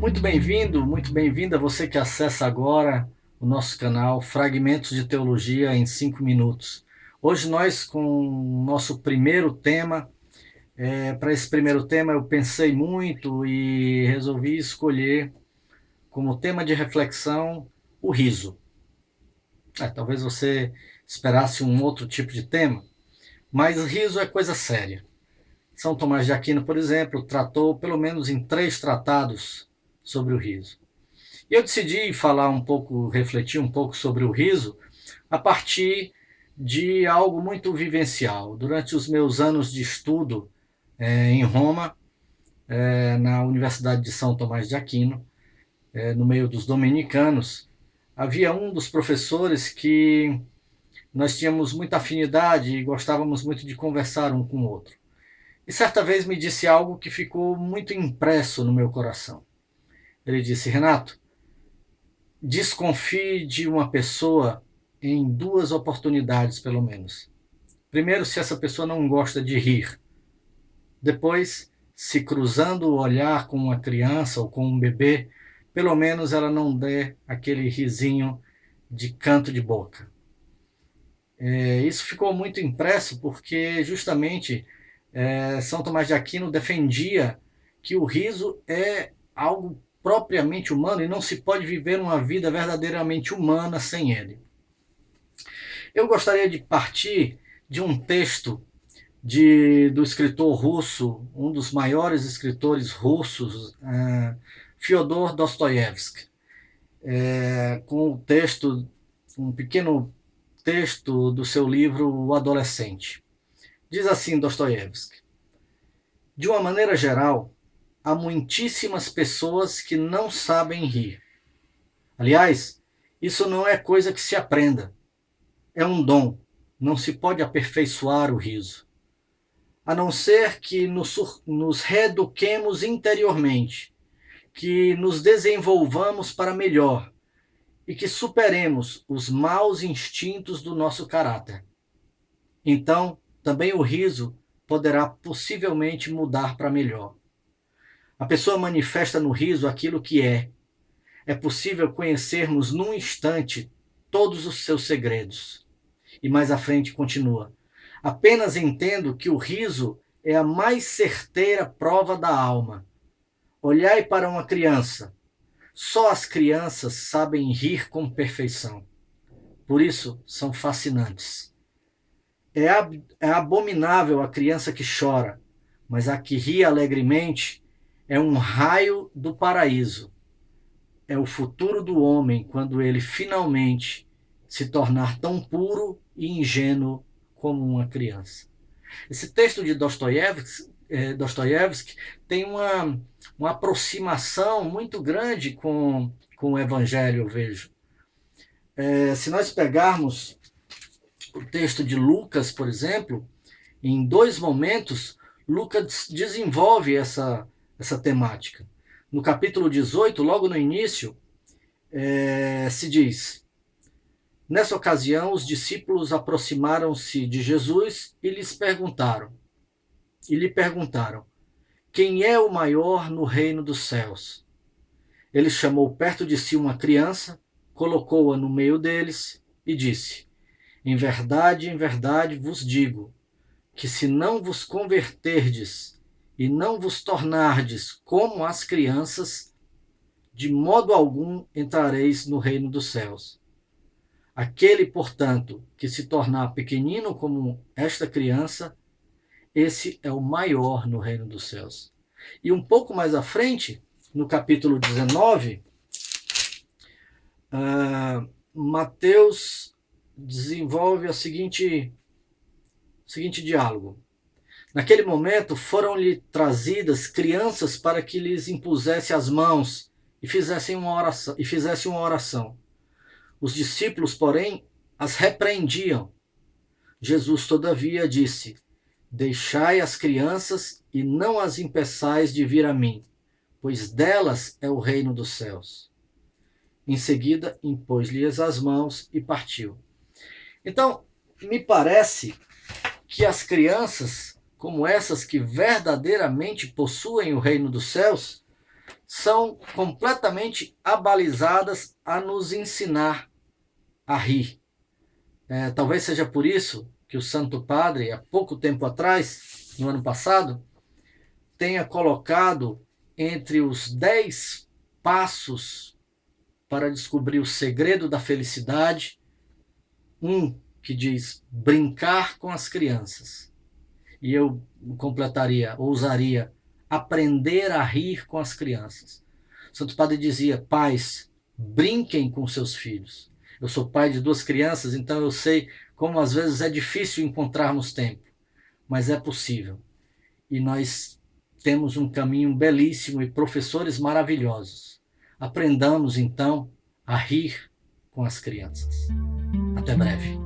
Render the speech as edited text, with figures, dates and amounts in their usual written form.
Muito bem-vinda você que acessa agora o nosso canal Fragmentos de Teologia em 5 minutos. Hoje nós com o nosso primeiro tema. Para esse primeiro tema eu pensei muito e resolvi escolher como tema de reflexão o riso. Talvez você esperasse um outro tipo de tema, mas riso é coisa séria. São Tomás de Aquino, por exemplo, tratou pelo menos em 3 tratados sobre o riso. E eu decidi falar um pouco, refletir um pouco sobre o riso a partir de algo muito vivencial. Durante os meus anos de estudo em Roma, na Universidade de São Tomás de Aquino, no meio dos dominicanos, havia um dos professores que nós tínhamos muita afinidade e gostávamos muito de conversar um com o outro. E certa vez me disse algo que ficou muito impresso no meu coração. Ele disse: Renato, desconfie de uma pessoa em 2 oportunidades, pelo menos. Primeiro, se essa pessoa não gosta de rir. Depois, se cruzando o olhar com uma criança ou com um bebê, pelo menos ela não dê aquele risinho de canto de boca. Isso ficou muito impresso porque justamente São Tomás de Aquino defendia que o riso é algo propriamente humano e não se pode viver uma vida verdadeiramente humana sem ele. Eu gostaria de partir de um texto do escritor russo, um dos maiores escritores russos, Fyodor Dostoiévski, com o texto, um pequeno texto do seu livro O Adolescente. Diz assim Dostoiévski: de uma maneira geral, há muitíssimas pessoas que não sabem rir. Aliás, isso não é coisa que se aprenda. É um dom. Não se pode aperfeiçoar o riso. A não ser que nos reeduquemos interiormente, que nos desenvolvamos para melhor e que superemos os maus instintos do nosso caráter. Então, também o riso poderá possivelmente mudar para melhor. A pessoa manifesta no riso aquilo que é. É possível conhecermos num instante todos os seus segredos. E mais à frente continua: apenas entendo que o riso é a mais certeira prova da alma. Olhai para uma criança. Só as crianças sabem rir com perfeição. Por isso são fascinantes. É abominável a criança que chora, mas a que ri alegremente é um raio do paraíso. É o futuro do homem quando ele finalmente se tornar tão puro e ingênuo como uma criança. Esse texto de Dostoiévski tem uma aproximação muito grande com o Evangelho, eu vejo. Se nós pegarmos o texto de Lucas, por exemplo, em 2 momentos, Lucas desenvolve essa temática. No capítulo 18, logo no início, se diz: nessa ocasião, os discípulos aproximaram-se de Jesus e lhe perguntaram: quem é o maior no reino dos céus? Ele chamou perto de si uma criança, colocou-a no meio deles e disse: em verdade vos digo, que se não vos converterdes e não vos tornardes como as crianças, de modo algum entrareis no reino dos céus. Aquele, portanto, que se tornar pequenino como esta criança, esse é o maior no reino dos céus. E um pouco mais à frente, no capítulo 19, Mateus desenvolve o seguinte diálogo. Naquele momento foram-lhe trazidas crianças para que lhes impusesse as mãos e fizesse uma oração. Os discípulos, porém, as repreendiam. Jesus, todavia, disse: deixai as crianças e não as impeçais de vir a mim, pois delas é o reino dos céus. Em seguida, impôs-lhes as mãos e partiu. Então, me parece que as crianças, como essas que verdadeiramente possuem o reino dos céus, são completamente abalizadas a nos ensinar a rir. Talvez seja por isso que o Santo Padre, há pouco tempo atrás, no ano passado, tenha colocado entre os 10 passos para descobrir o segredo da felicidade, um que diz brincar com as crianças. E eu completaria, ousaria, aprender a rir com as crianças. O Santo Padre dizia: pais, brinquem com seus filhos. Eu sou pai de 2 crianças, então eu sei como às vezes é difícil encontrarmos tempo, mas é possível. E nós temos um caminho belíssimo e professores maravilhosos. Aprendamos então a rir com as crianças. Até breve.